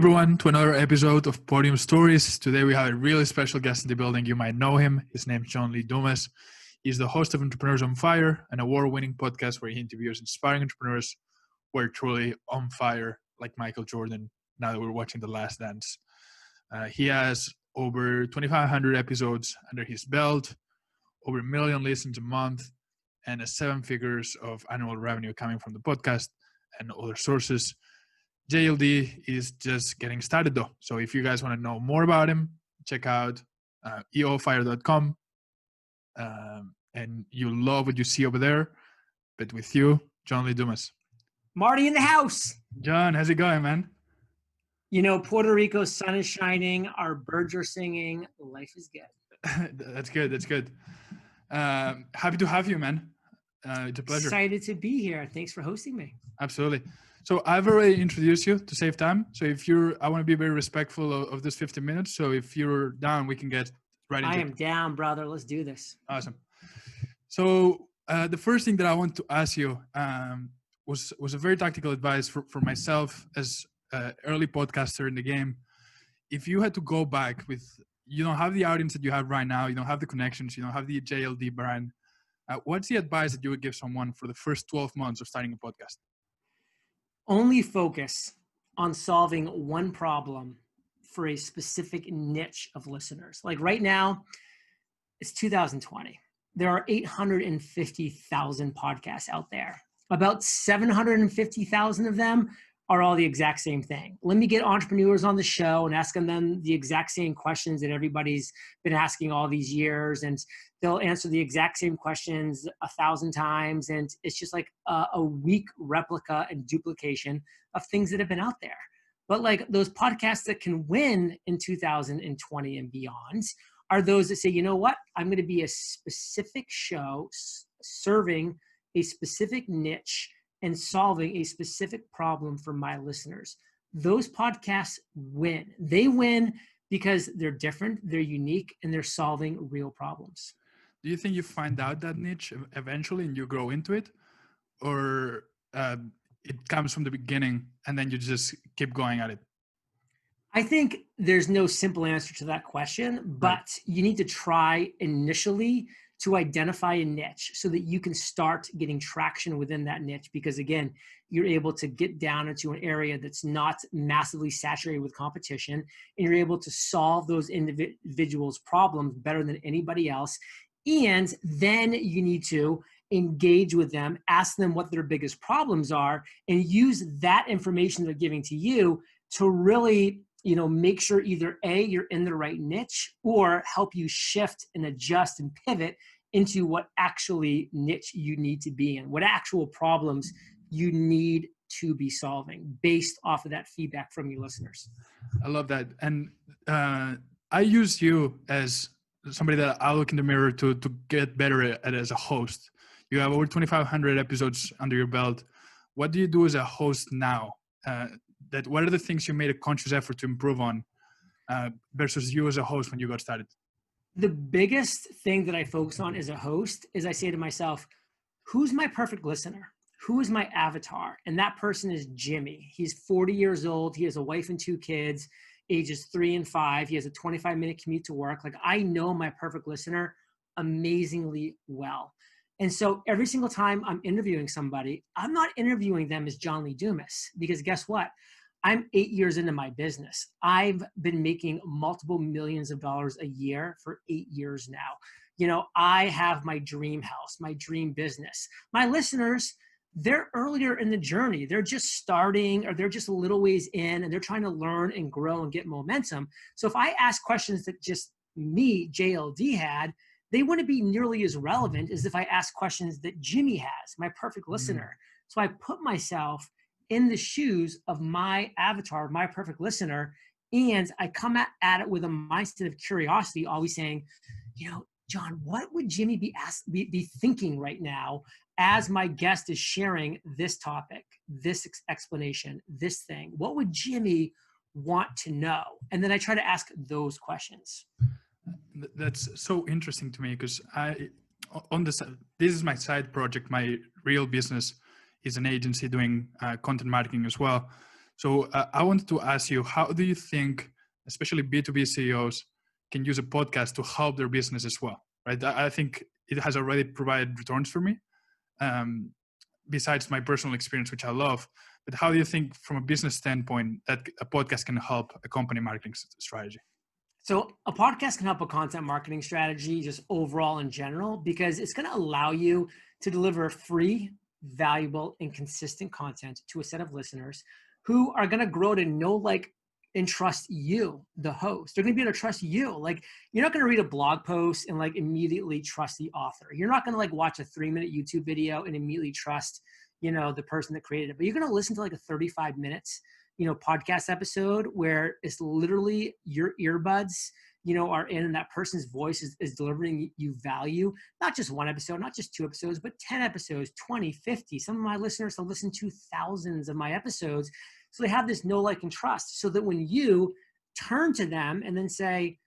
everyone to another episode of Podium Stories. Today we have a really special guest in the building. You might know him. His name's John Lee Dumas. He's the host of Entrepreneurs on Fire, an award-winning podcast where he interviews inspiring entrepreneurs who are truly on fire, like Michael Jordan, now that we're watching The Last Dance. He has over 2,500 episodes under his belt, over 1 million listens a month, and 7 figures of annual revenue coming from the podcast and other sources. JLD is just getting started though. So if you guys want to know more about him, check out eofire.com. And you'll love what you see over there. But with you, John Lee Dumas. Marty in the house. John, how's it going, man? You know, Puerto Rico's sun is shining. Our birds are singing. Life is good. That's good. That's good. Happy to have you, man. It's a pleasure. Excited to be here. Thanks for hosting me. Absolutely. So I've already introduced you to save time. So I want to be very respectful of this 15 minutes. So if you're down, we can get right into it. I am down, brother. Let's do this. Awesome. So the first thing that I want to ask you was a very tactical advice for myself as an early podcaster in the game. If you had to go back you don't have the audience that you have right now, you don't have the connections, you don't have the JLD brand, what's the advice that you would give someone for the first 12 months of starting a podcast? Only focus on solving one problem for a specific niche of listeners. Like right now, it's 2020. There are 850,000 podcasts out there. About 750,000 of them are all the exact same thing. Let me get entrepreneurs on the show and asking them the exact same questions that everybody's been asking all these years. And they'll answer the exact same questions 1,000 times. And it's just like a weak replica and duplication of things that have been out there. But like those podcasts that can win in 2020 and beyond are those that say, you know what, I'm going to be a specific show serving a specific niche and solving a specific problem for my listeners. Those podcasts win. They win because they're different, they're unique, and they're solving real problems. Do you think you find out that niche eventually and you grow into it? Or it comes from the beginning and then you just keep going at it? I think there's no simple answer to that question, but you need to try initially to identify a niche so that you can start getting traction within that niche. Because again, you're able to get down into an area that's not massively saturated with competition, and you're able to solve those individuals' problems better than anybody else. And then you need to engage with them, ask them what their biggest problems are, and use that information they're giving to you to really, make sure either A, you're in the right niche, or help you shift and adjust and pivot into what actually niche you need to be in, what actual problems you need to be solving based off of that feedback from your listeners. I love that. And I use you as somebody that I look in the mirror to get better at as a host. You have over 2,500 episodes under your belt. What do you do as a host now? What are the things you made a conscious effort to improve on versus you as a host when you got started? The biggest thing that I focus on as a host is I say to myself, who's my perfect listener? Who is my avatar? And that person is Jimmy. He's 40 years old. He has a wife and 2 kids, ages 3 and 5. He has a 25-minute commute to work. Like, I know my perfect listener amazingly well. And so every single time I'm interviewing somebody, I'm not interviewing them as John Lee Dumas, because guess what? I'm 8 years into my business. I've been making multiple millions of dollars a year for 8 years now. I have my dream house, my dream business. My listeners, they're earlier in the journey. They're just starting, or they're just a little ways in, and they're trying to learn and grow and get momentum. So if I ask questions that just me, JLD, had, they wouldn't be nearly as relevant as if I ask questions that Jimmy has, my perfect listener. So I put myself in the shoes of my avatar, my perfect listener, and I come at it with a mindset of curiosity, always saying, John, what would Jimmy be thinking right now as my guest is sharing this topic, this explanation, this thing? What would Jimmy want to know? And then I try to ask those questions. That's so interesting to me because this is my side project. My real business is an agency doing content marketing as well. So I wanted to ask you, how do you think, especially B2B CEOs, can use a podcast to help their business as well? Right? I think it has already provided returns for me, besides my personal experience, which I love. But how do you think, from a business standpoint, that a podcast can help a company marketing strategy? So a podcast can help a content marketing strategy just overall in general, because it's going to allow you to deliver free, valuable, and consistent content to a set of listeners who are going to grow to know, like, and trust you, the host. They're going to be able to trust you. Like, you're not going to read a blog post and like immediately trust the author. You're not going to like watch a 3-minute YouTube video and immediately trust, the person that created it. But you're going to listen to like a 35 minutes podcast episode where it's literally your earbuds, are in, and that person's voice is delivering you value, not just one episode, not just 2 episodes, but 10 episodes, 20, 50. Some of my listeners have listened to thousands of my episodes. So they have this know, like, and trust, so that when you turn to them and then say,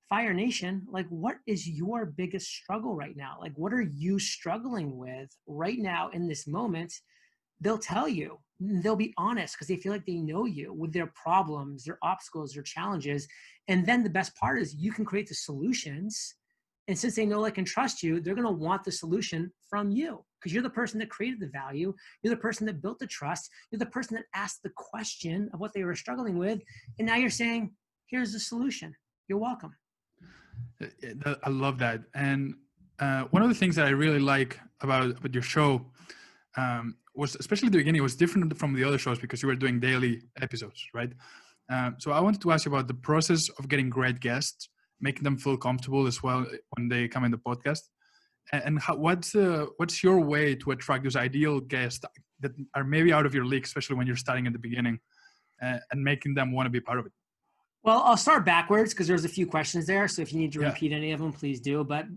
Fire Nation, like, what is your biggest struggle right now? Like, what are you struggling with right now in this moment? They'll tell you. They'll be honest because they feel like they know you with their problems, their obstacles, their challenges. And then the best part is you can create the solutions. And since they know, like, and trust you, they're going to want the solution from you because you're the person that created the value. You're the person that built the trust. You're the person that asked the question of what they were struggling with. And now you're saying, here's the solution. You're welcome. I love that. And one of the things that I really like about your show was, especially at the beginning, it was different from the other shows because you were doing daily episodes, right? So I wanted to ask you about the process of getting great guests, making them feel comfortable as well when they come in the podcast. And what's your way to attract those ideal guests that are maybe out of your league, especially when you're starting at the beginning, and making them want to be part of it? Well, I'll start backwards because there's a few questions there. So if you need to repeat any of them, please do. But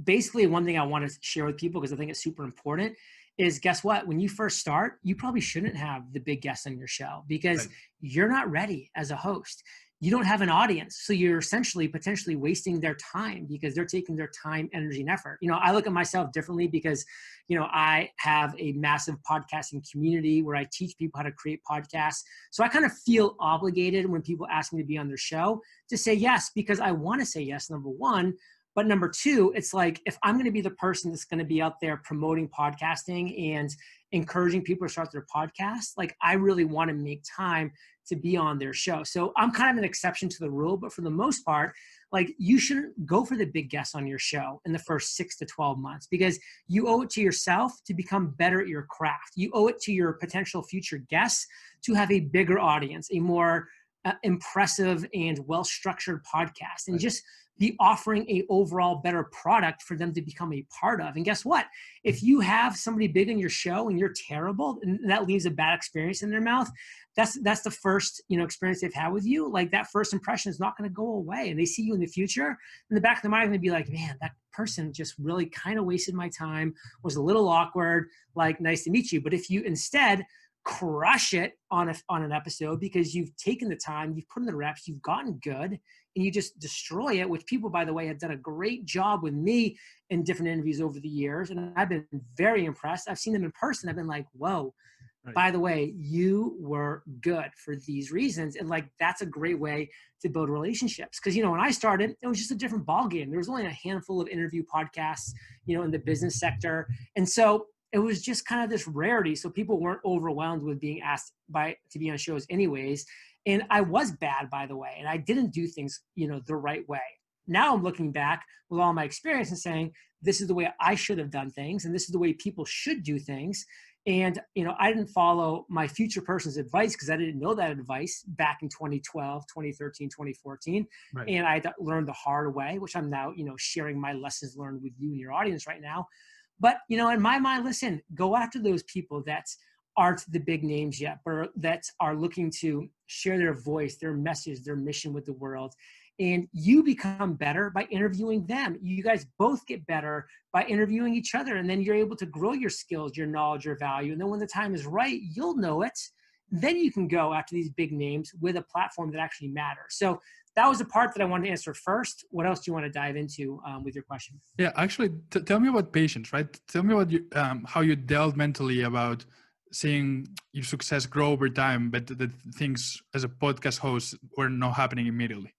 basically, one thing I want to share with people, because I think it's super important, is guess what? When you first start, you probably shouldn't have the big guests on your show because you're not ready as a host. You don't have an audience. So you're essentially potentially wasting their time because they're taking their time, energy, and effort. I look at myself differently because, I have a massive podcasting community where I teach people how to create podcasts. So I kind of feel obligated when people ask me to be on their show to say yes, because I want to say yes, number one. But number two, it's like, if I'm going to be the person that's going to be out there promoting podcasting and encouraging people to start their podcast, like, I really want to make time to be on their show. So I'm kind of an exception to the rule, but for the most part, like, you shouldn't go for the big guests on your show in the first 6 to 12 months because you owe it to yourself to become better at your craft. You owe it to your potential future guests to have a bigger audience, a more impressive and well-structured podcast, and just be offering a overall better product for them to become a part of. And guess what? If you have somebody big on your show and you're terrible and that leaves a bad experience in their mouth, that's the first, experience they've had with you. Like, that first impression is not going to go away. And they see you in the future, in the back of their mind, going to be like, man, that person just really kind of wasted my time, was a little awkward, like, nice to meet you. But if you instead crush it on an episode because you've taken the time, you've put in the reps, you've gotten good, and you just destroy it, which people, by the way, have done a great job with me in different interviews over the years. And I've been very impressed. I've seen them in person. I've been like, whoa, by the way, you were good for these reasons. And like, that's a great way to build relationships. Because, when I started, it was just a different ballgame. There was only a handful of interview podcasts, in the business sector. And so it was just kind of this rarity. So people weren't overwhelmed with being asked to be on shows anyways. And I was bad, by the way, and I didn't do things, the right way. Now I'm looking back with all my experience and saying, this is the way I should have done things. And this is the way people should do things. And, I didn't follow my future person's advice because I didn't know that advice back in 2012, 2013, 2014. Right. And I learned the hard way, which I'm now, sharing my lessons learned with you and your audience right now. But, in my mind, listen, go after those people that aren't the big names yet, but that are looking to share their voice, their message, their mission with the world. And you become better by interviewing them. You guys both get better by interviewing each other. And then you're able to grow your skills, your knowledge, your value. And then when the time is right, you'll know it. Then you can go after these big names with a platform that actually matters. So that was the part that I wanted to answer first. What else do you want to dive into with your question? Yeah, actually, tell me about patience, right? Tell me about how you dealt mentally about seeing your success grow over time, but the things as a podcast host were not happening immediately?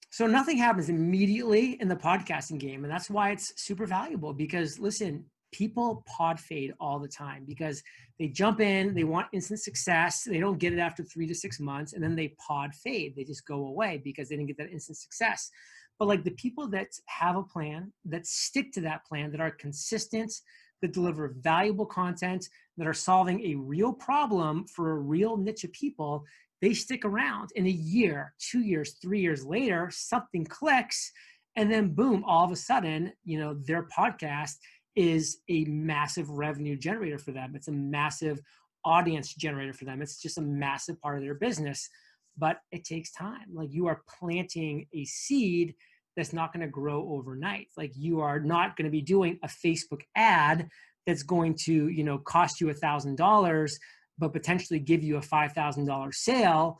So nothing happens immediately in the podcasting game. And that's why it's super valuable, because listen, people pod fade all the time because they jump in, they want instant success. They don't get it after 3 to 6 months, and then they pod fade. They just go away because they didn't get that instant success. But like the people that have a plan, that stick to that plan, that are consistent, that deliver valuable content, that are solving a real problem for a real niche of people, they stick around. In a year, 2 years, 3 years later, something clicks, and then boom, all of a sudden, their podcast is a massive revenue generator for them. It's a massive audience generator for them. It's just a massive part of their business, but it takes time. Like, you are planting a seed that's not going to grow overnight. Like, you are not going to be doing a Facebook ad that's going to, cost you $1,000, but potentially give you a $5,000 sale.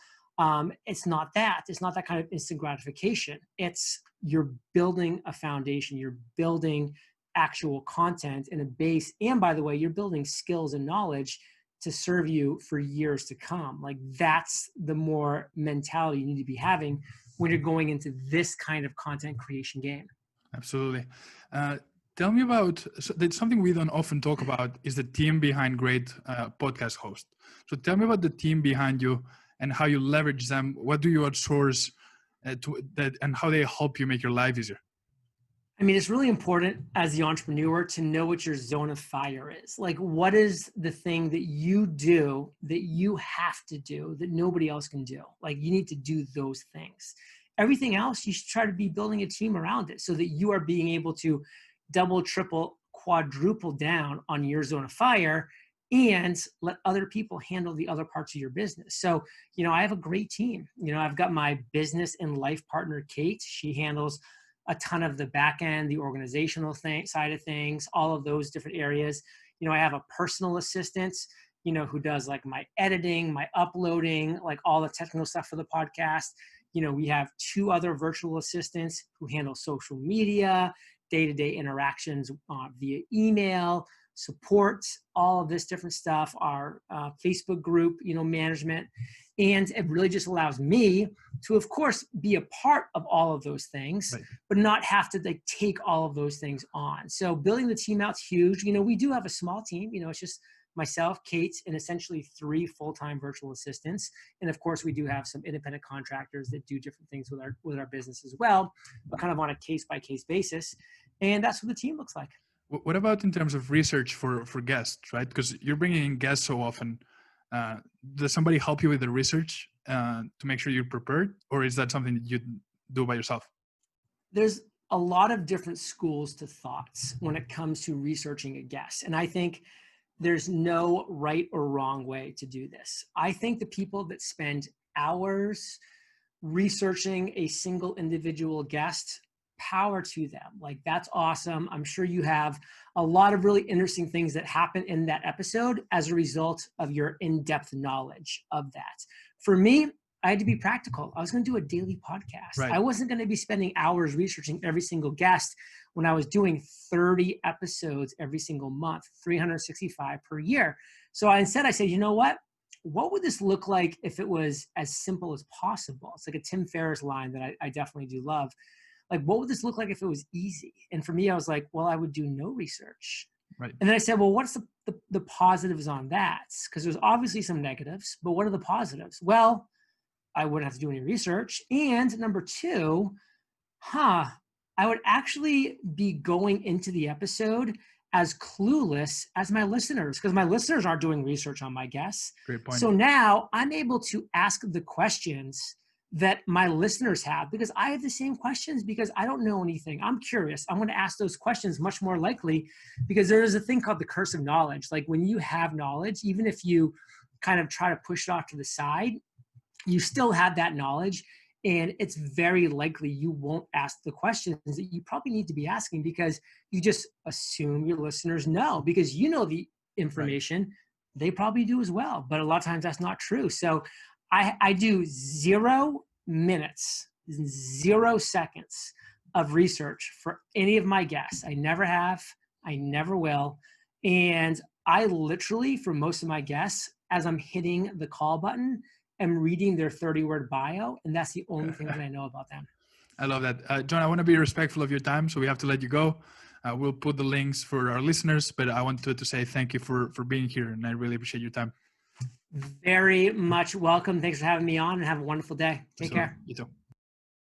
It's not that. It's not that kind of instant gratification. It's, you're building a foundation. You're building actual content and a base. And by the way, you're building skills and knowledge to serve you for years to come. Like, that's the more mentality you need to be having when you're going into this kind of content creation game. Absolutely. Tell me about, that's something we don't often talk about, is the team behind great podcast hosts. So tell me about the team behind you and how you leverage them. What do you outsource and how they help you make your life easier? I mean, it's really important as the entrepreneur to know what your zone of fire is. Like, what is the thing that you do that you have to do that nobody else can do? Like, you need to do those things. Everything else, you should try to be building a team around it so that you are being able to double, triple, quadruple down on your zone of fire and let other people handle the other parts of your business. So, I have a great team. I've got my business and life partner, Kate. She handles a ton of the back end, the organizational side of things, all of those different areas. I have a personal assistant, who does like my editing, my uploading, like all the technical stuff for the podcast. We have 2 other virtual assistants who handle social media, day-to-day interactions via email, support, all of this different stuff, our Facebook group, management. And it really just allows me to, of course, be a part of all of those things, right, but not have to take all of those things on. So building the team out's huge. We do have a small team. It's just myself, Kate, and essentially 3 full-time virtual assistants. And of course, we do have some independent contractors that do different things with our business as well, but kind of on a case-by-case basis. And that's what the team looks like. What about in terms of research for guests, right? Because you're bringing in guests so often. Does somebody help you with the research to make sure you're prepared? Or is that something that you do by yourself? There's a lot of different schools to thoughts when it comes to researching a guest. And I think there's no right or wrong way to do this. I think the people that spend hours researching a single individual guest, power to them. Like, that's awesome. I'm sure you have a lot of really interesting things that happen in that episode as a result of your in-depth knowledge of that. For me, I had to be practical. I was going to do a daily podcast. Right. I wasn't going to be spending hours researching every single guest when I was doing 30 episodes every single month, 365 per year. So instead I said, you know what would this look like if it was as simple as possible? It's like a Tim Ferriss line that I definitely do love. Like, what would this look like if it was easy? And for me, I was like, well, I would do no research. Right. And then I said, well, what's the positives on that? Because there's obviously some negatives, but what are the positives? Well, I wouldn't have to do any research. And number 2, I would actually be going into the episode as clueless as my listeners, because my listeners aren't doing research on my guests. Great point. So now I'm able to ask the questions that my listeners have, because I have the same questions because I don't know anything. I'm curious. I'm going to ask those questions much more likely because there is a thing called the curse of knowledge. Like, when you have knowledge, even if you kind of try to push it off to the side, you still have that knowledge. And it's very likely you won't ask the questions that you probably need to be asking because you just assume your listeners know because you know the information. Right. They probably do as well. But a lot of times that's not true. So I do 0 minutes, 0 seconds of research for any of my guests. I never have, I never will. And I literally, for most of my guests, as I'm hitting the call button, am reading their 30-word bio, and that's the only thing that I know about them. I love that. John, I want to be respectful of your time, so we have to let you go. We'll put the links for our listeners, but I wanted to say thank you for being here, and I really appreciate your time. Very much welcome. Thanks for having me on, and have a wonderful day. Take care. You too.